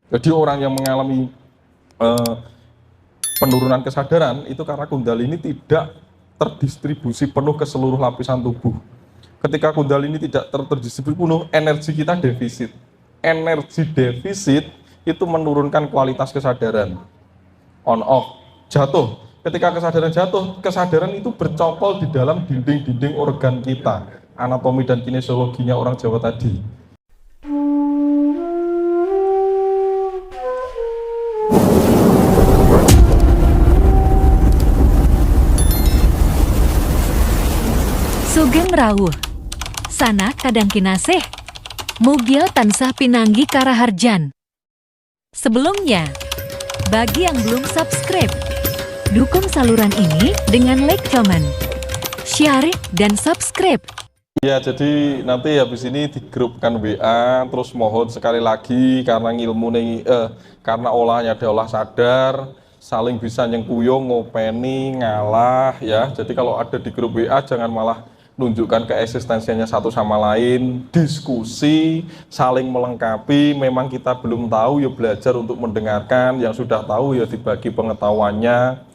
Jadi orang yang mengalami eh, penurunan kesadaran itu karena Kundalini tidak terdistribusi penuh ke seluruh lapisan tubuh. Ketika Kundalini tidak terdistribusi penuh, energi kita defisit. Energi defisit itu menurunkan kualitas kesadaran. On off, jatuh. Ketika kesadaran jatuh, kesadaran itu bercokol di dalam dinding-dinding organ kita. Anatomi dan kinesiologinya orang Jawa tadi. Sugeng rawuh, sana kadang kinasih, mugio tansah pinanggi karaharjan. Sebelumnya, bagi yang belum subscribe, dukung saluran ini dengan like, comment, share, dan subscribe. Ya, jadi nanti habis ini digrupkan WA, terus mohon sekali lagi karena karena olahnya ada olah sadar, saling bisa nyengkuyung, ngopeni, ngalah ya. Jadi kalau ada di grup WA jangan malah nunjukkan keeksistensinya satu sama lain, diskusi, saling melengkapi. Memang kita belum tahu ya belajar untuk mendengarkan, yang sudah tahu ya dibagi pengetahuannya.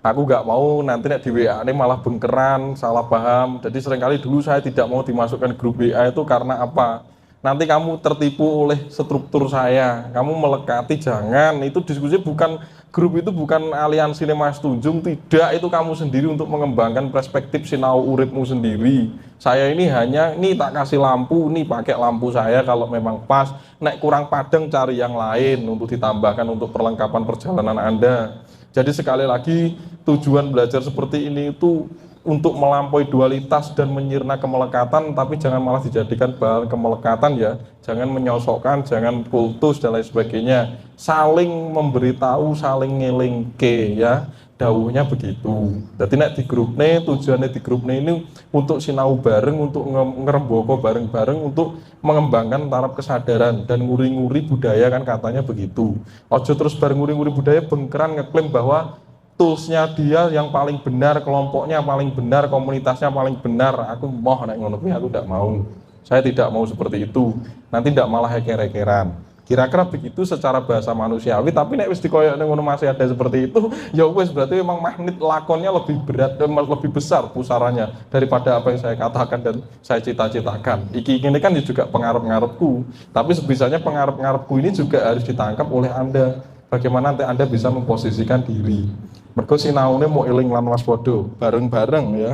Aku nggak mau nanti di WA ini malah bengkeran, salah paham. Jadi seringkali dulu saya tidak mau dimasukkan grup WA itu karena apa? Nanti kamu tertipu oleh struktur saya, kamu melekati, jangan. Itu diskusi bukan, grup itu bukan aliansi Mas Tunjung, tidak, itu kamu sendiri untuk mengembangkan perspektif sinau uripmu sendiri. Saya ini hanya, ini tak kasih lampu, ini pakai lampu saya kalau memang pas, nek kurang padang cari yang lain untuk ditambahkan untuk perlengkapan perjalanan Anda. Jadi sekali lagi tujuan belajar seperti ini itu untuk melampaui dualitas dan menyirna kemelekatan, tapi jangan malah dijadikan bahan kemelekatan ya. Jangan menyosokkan, jangan kultus dan lain sebagainya. Saling memberitahu, saling ngelingke ya. Dawuhnya begitu. Jadi nek di grupnya, tujuannya di grupnya ini untuk sinau bareng, untuk ngeremboko bareng-bareng, untuk mengembangkan taraf kesadaran dan nguri-nguri budaya, kan katanya begitu. Ojo terus bareng nguri-nguri budaya bengkeran ngeklaim bahwa toolsnya dia yang paling benar, kelompoknya paling benar, komunitasnya paling benar. Aku mau nek ngono kuwi, aku tidak mau. Saya tidak mau seperti itu. Nanti tidak malah heker-hekeran. Kira-kira begitu secara bahasa manusiawi, tapi nek wis dikoyokne ngono masih ada seperti itu, ya wis berarti memang magnet lakonnya lebih berat dan lebih besar pusarannya daripada apa yang saya katakan dan saya cita-citakan. Ini kan juga pengarep-ngarepku, tapi sebisanya pengarep-ngarepku ini juga harus ditangkap oleh Anda. Bagaimana nanti Anda bisa memposisikan diri. Mergo sinaune mau eling lan waspada bareng-bareng ya.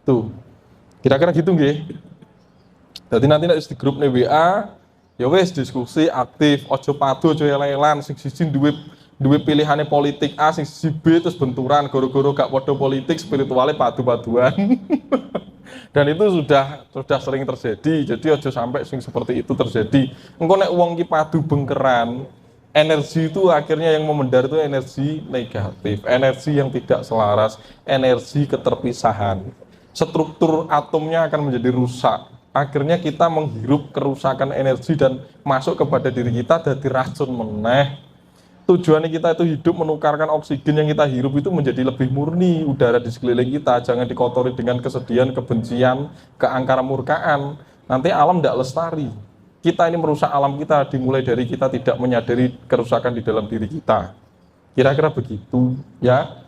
Tuh. Kira-kira gitu nggih. Jadi nanti di grup WA ya wes diskusi aktif, ojo padu, ojo elan-elan, sing siji duwe pilihane politik A, sing siji B terus benturan, goro-goro gak podo politik, spiritualnya padu-paduan. Dan itu sudah sering terjadi. Jadi ojo sampai sing seperti itu terjadi. Engko nek wong ki padu bengkeran, energi itu akhirnya yang memendar itu energi negatif, energi yang tidak selaras, energi keterpisahan. Struktur atomnya akan menjadi rusak. Akhirnya kita menghirup kerusakan energi dan masuk kepada diri kita jadi racun meneh. Tujuannya kita itu hidup menukarkan oksigen yang kita hirup itu menjadi lebih murni udara di sekeliling kita. Jangan dikotori dengan kesedihan, kebencian, keangkara murkaan. Nanti alam tidak lestari. Kita ini merusak alam kita dimulai dari kita tidak menyadari kerusakan di dalam diri kita. Kira-kira begitu ya.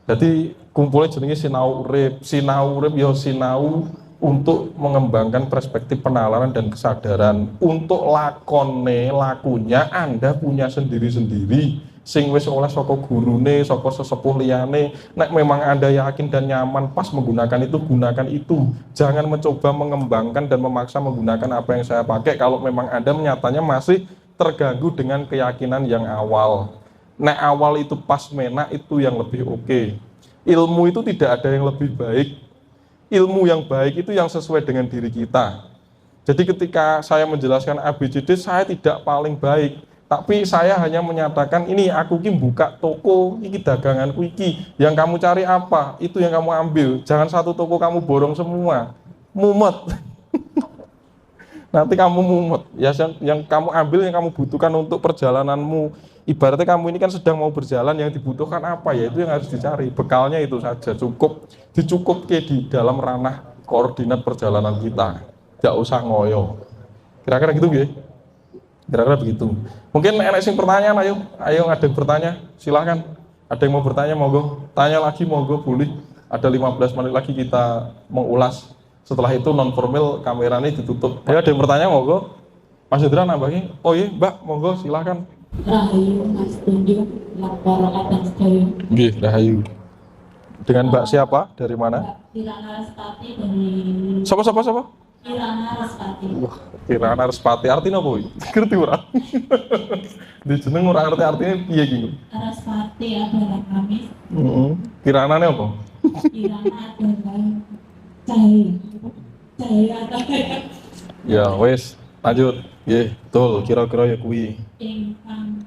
Jadi kumpulnya jenenge sinau urip ya sinau untuk mengembangkan perspektif penalaran dan kesadaran. Untuk lakunya Anda punya sendiri-sendiri. Sing wis oleh saka gurune, saka sesepuh liyane. Nek memang Anda yakin dan nyaman pas menggunakan itu, gunakan itu. Jangan mencoba mengembangkan dan memaksa menggunakan apa yang saya pakai kalau memang Anda nyatanya masih terganggu dengan keyakinan yang awal. Nek awal itu pas menak itu yang lebih oke. Ilmu itu tidak ada yang lebih baik. Ilmu yang baik itu yang sesuai dengan diri kita. Jadi ketika saya menjelaskan ABCD, saya tidak paling baik, tapi saya hanya menyatakan ini aku ki buka toko, ini daganganku iki. Yang kamu cari apa? Itu yang kamu ambil. Jangan satu toko kamu borong semua. Mumet. Nanti kamu mumet. Ya yang kamu ambil, yang kamu butuhkan untuk perjalananmu. Ibaratnya kamu ini kan sedang mau berjalan, yang dibutuhkan apa ya, itu yang harus dicari. Bekalnya itu saja, dicukup di dalam ranah koordinat perjalanan kita. Tidak usah ngoyo. Kira-kira gitu nggih. Kira-kira begitu. Mungkin enak sing pertanyaan, ayo ada yang bertanya, silahkan. Ada yang mau bertanya, monggo. Tanya lagi, monggo, boleh. Ada 15 menit lagi kita mengulas. Setelah itu non formal kameranya ditutup. Ayo ada yang bertanya, monggo. Mas Indra nambahin. Oh iya, Mbak, monggo silahkan. Rahayu Mas Tunjuk lapor atas Jaya. Nggih, Rahayu. Dengan Mbak siapa? Dari mana? Kirana Respati dari Siapa? Kirana Respati. Wah, Kirana Respati artinya apa? Ngerti ora? Di jeneng ora ngerti artinya piye gitu. Respati adalah Kamis. Kirana ne apa? Kirana adalah cahaya. Cahaya adalah Ya, wes, lanjut. Nggih, betul, kira-kira ya kuwi.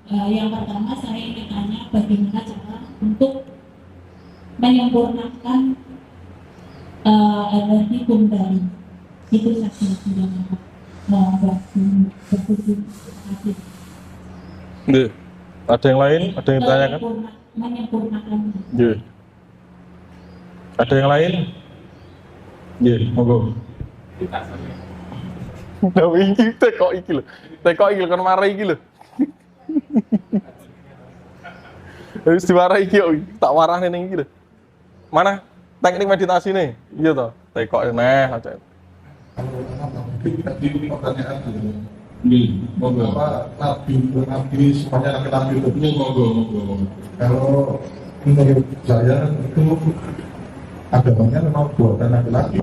yang pertama saya ingin tanya bagaimana cara untuk menyempurnakan energi kembali. Itu saja yang mau berkunjung. Nggih. Ada yang lain? Ada yang ditanyakan? Menyempurnakan. Nggih. Ada yang lain? Nggih, monggo. Nah, iki tekok iki lho. Tekok iki lho kan marah iki lho. Harus diwarahi iki yo, tak warahne ning iki lho. Mana teknik meditasi nih? Iya toh, tekok neh aja. Tadi pertanyaan itu, apa nabi semuanya laki-laki itu monggo. Kalau menurut saya itu agamanya memang buatan laki-laki,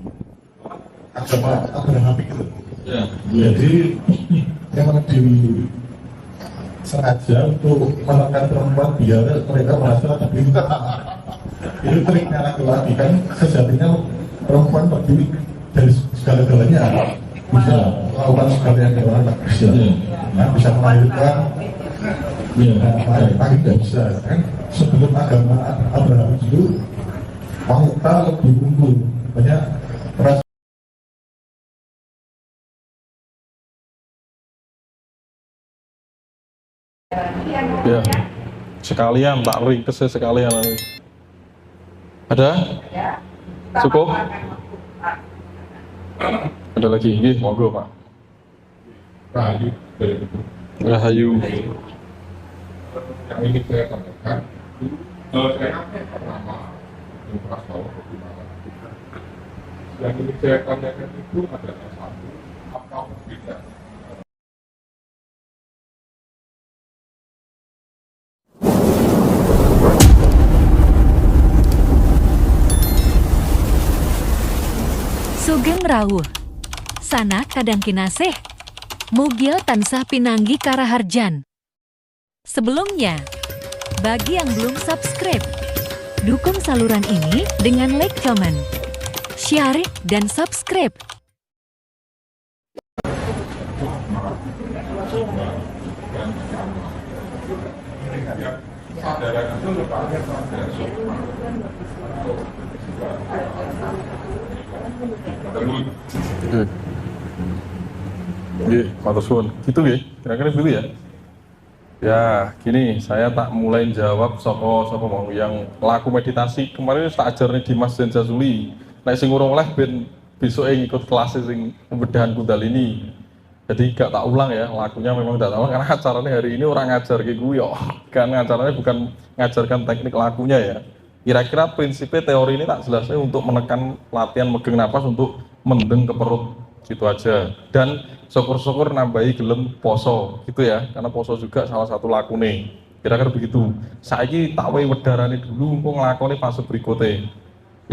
agama nabi itu. Jadi yang sengaja untuk menekan perempuan biar mereka merasa lebih itu triknya laki-laki kan sejatinya perempuan berdiri dari segala-galanya bisa melakukan segala yang orang tak bisa bisa melahirkan laki tidak bisa kan sebelum agama Abraham itu wanita lebih unggul banyak ras. Ya, sekalian tak ringkes sekalian. Ada? Cukup? Ada lagi? Nggih, monggo Pak. Rahayu Rahayu. yang ini saya sampaikan saya pertama infrastruktur bagaimana yang ini saya tanyakan itu adalah satu apa berbeda. Sugeng rawuh. Sana kadang kinasih. Mugil tansah pinanggi karaharjan. Sebelumnya, bagi yang belum subscribe, dukung saluran ini dengan like, comment, share, dan subscribe. Nggih, matur suwun. Gitu nggih, kira-kira begitu ya. Ya, gini, saya tak mulai jawab sapa mau yang laku meditasi. Kemarin tak ajarnya di Mas Den Jazuli. Nek sing urung oleh ben besok ngikut kelas sing pembedahan Kundalini. Jadi gak tak ulang ya, lakunya memang gak tak ulang karena acaranya hari ini orang ngajar kayak gue ya. Karena acaranya bukan ngajarkan teknik lakunya ya. Kira-kira prinsipnya teori ini tak jelasnya untuk menekan latihan megang napas untuk mendeng ke perut gitu aja. Dan syukur-syukur nambahi gelem poso gitu ya, karena poso juga salah satu laku nih. Kira-kira begitu. Saiki tak wae wedarane dulu engko nglakoni fase berikutnya.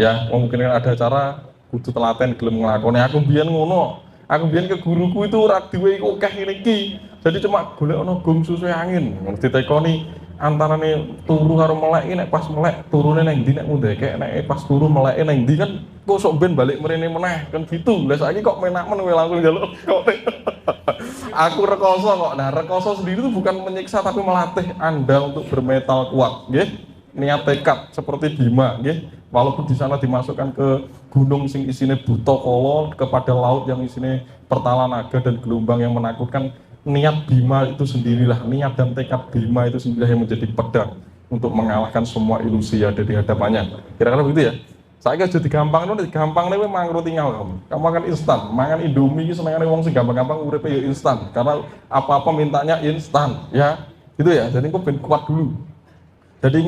Ya, mungkin ada cara kudu telaten gelem nglakoni. Aku mbiyen ngono. Aku biyen ke guruku itu ora duwe akeh ngene iki. Jadi cuma golek ana gong susu angin. Ditekoni antarane turu karo melek nek pas melek turune nang ndi nek mundheke nek pas turu meleke nang ndi kan kok sok ben balik mrene meneh kan gitu. Lah saiki kok menak men kowe langsung njaluk kok. Aku rekoso kok. Nah, rekoso sendiri itu bukan menyiksa tapi melatih Anda untuk bermental kuat, nggih. Niat tekad seperti Bima, nggih. Walaupun di sana dimasukkan ke gunung sing isine buta kala kepada laut yang isine pertala naga dan gelombang yang menakutkan, niat Bima itu sendirilah, niat dan tekad Bima itu sendirilah yang menjadi pedang untuk mengalahkan semua ilusi yang ada di hadapannya. Kira-kira begitu ya. Saya aja digampang nih memang tinggal kamu makan instan, mangan Indomie iki senengane wong sing gampang-gampang uripe ya instan, karena apa-apa mintanya instan, ya. Gitu ya. Jadi kok ben kuat dulu. Jadi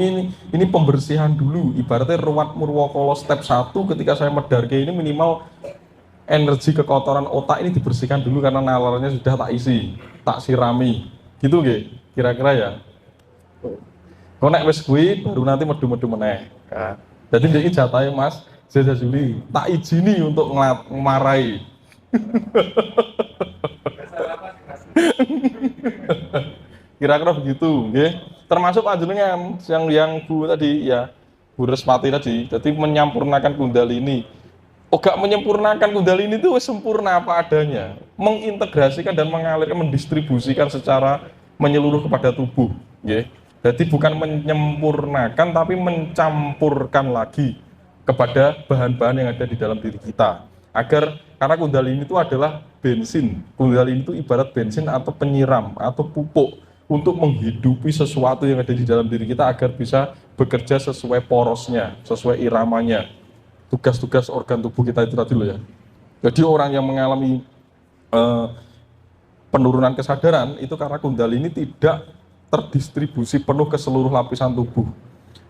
ini pembersihan dulu, ibaratnya ruwat murwakala step 1 ketika saya medarke ini minimal energi kekotoran otak ini dibersihkan dulu karena nalarnya sudah tak isi, tak sirami. Gitu nggih, kira-kira ya. Kok nek wis kuwi baru nanti medu-medu meneh. Ya. Jadi ini jatahnya Mas Zeza Juli, tak izini untuk ngemarai. Kira-kira begitu, nggih. Termasuk panjenengan yang Bu tadi ya, Bu Respati tadi, jadi menyampurnakan Kundalini. Gak menyempurnakan Kundalini itu sempurna apa adanya, mengintegrasikan dan mengalirkan, mendistribusikan secara menyeluruh kepada tubuh, nggih. Jadi bukan menyempurnakan tapi mencampurkan lagi kepada bahan-bahan yang ada di dalam diri kita. Karena Kundalini itu adalah bensin. Kundalini itu ibarat bensin atau penyiram atau pupuk untuk menghidupi sesuatu yang ada di dalam diri kita agar bisa bekerja sesuai porosnya, sesuai iramanya. Tugas-tugas organ tubuh kita itu tadi loh ya. Jadi orang yang mengalami penurunan kesadaran itu karena Kundalini tidak terdistribusi penuh ke seluruh lapisan tubuh.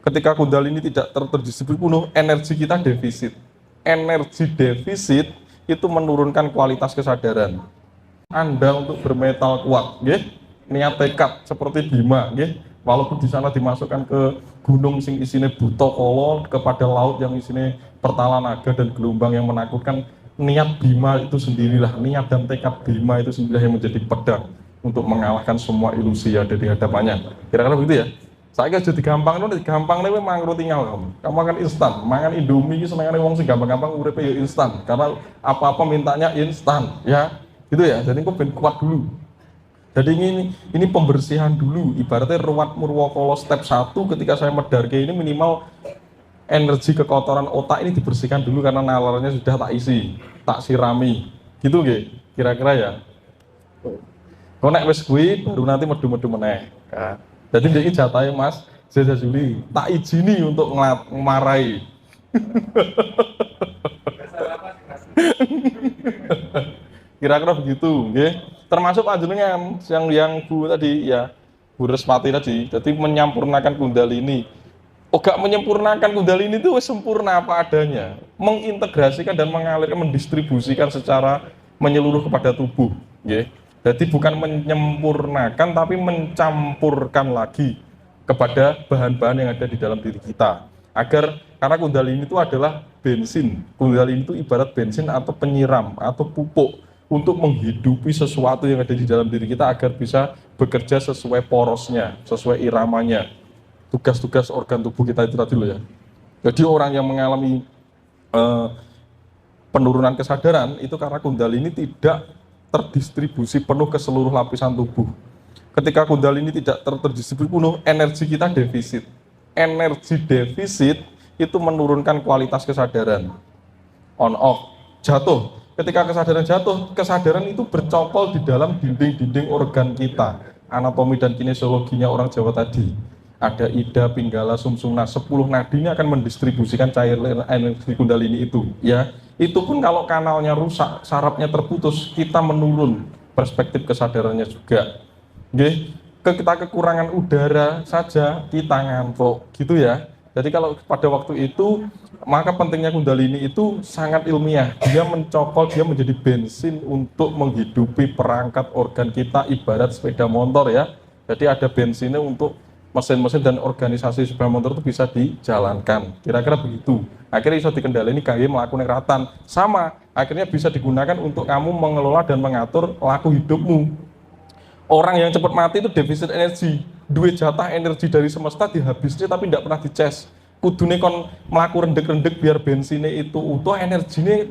Ketika Kundalini tidak terdistribusi penuh, energi kita defisit. Energi defisit itu menurunkan kualitas kesadaran. Anda untuk bermental kuat, nggih, niat tekad seperti Bima, nggih, walaupun di sana dimasukkan ke gunung sing isine buta kala, kepada laut yang isine pertala naga dan gelombang yang menakutkan, niat Bima itu sendirilah, niat dan tekad Bima itu sendirilah yang menjadi pedang untuk mengalahkan semua ilusi yang ada di hadapannya. Kira-kira begitu ya. Saya aja digampang nih memang tinggal kamu makan instan, mangan Indomie iki senengane wong sing gampang-gampang uripe ya instan, karena apa-apa mintanya instan, ya. Gitu ya. Jadi kok ben kuat dulu. Jadi ini pembersihan dulu, ibaratnya ruwat murwakala step 1 ketika saya medarke ini minimal energi kekotoran otak ini dibersihkan dulu karena nalarnya sudah tak isi, tak sirami. Gitu nggih, kira-kira ya. Kok nek wis kuwi baru nanti medu-medu meneh. Ya. Jadi ini jatahnya Mas Zeza Juli, tak izini untuk ngemarai. Kira-kira begitu, nggih. Termasuk panjenengan yang Bu tadi ya, Bu Respati tadi, jadi menyampurnakan Kundalini. Gak menyempurnakan Kundalini itu sempurna apa adanya, mengintegrasikan dan mengalirkan, mendistribusikan secara menyeluruh kepada tubuh, nggih. Jadi bukan menyempurnakan tapi mencampurkan lagi kepada bahan-bahan yang ada di dalam diri kita. Karena Kundalini itu adalah bensin. Kundalini itu ibarat bensin atau penyiram atau pupuk untuk menghidupi sesuatu yang ada di dalam diri kita agar bisa bekerja sesuai porosnya, sesuai iramanya. Tugas-tugas organ tubuh kita itu tadi loh ya. Jadi orang yang mengalami penurunan kesadaran itu karena Kundalini tidak terdistribusi penuh ke seluruh lapisan tubuh. Ketika Kundalini tidak terdistribusi penuh, energi kita defisit. Energi defisit itu menurunkan kualitas kesadaran. On off, jatuh. Ketika kesadaran jatuh, kesadaran itu bercokol di dalam dinding-dinding organ kita. Anatomi dan kinesiologinya orang Jawa tadi. Ada ida, pinggala, sumsum, 10 nadinya akan mendistribusikan cairan energi Kundalini itu, ya. Itu pun kalau kanalnya rusak, sarafnya terputus, kita menurun perspektif kesadarannya juga. Nggih, kita kekurangan udara saja kita ngantuk, gitu ya. Jadi kalau pada waktu itu, maka pentingnya Kundalini itu sangat ilmiah. Dia mencokol, dia menjadi bensin untuk menghidupi perangkat organ kita ibarat sepeda motor ya. Jadi ada bensinnya untuk mesin-mesin dan organisasi sepeda motor itu bisa dijalankan. Kira-kira begitu. Akhirnya bisa dikendalikan kangge melakukan keratan. Sama, akhirnya bisa digunakan untuk kamu mengelola dan mengatur laku hidupmu. Orang yang cepat mati itu defisit energi. Duit jatah energi dari semesta dihabisnya tapi tidak pernah dicas. Kudune kon melakukan rendek-rendek biar bensinnya itu utuh, energinya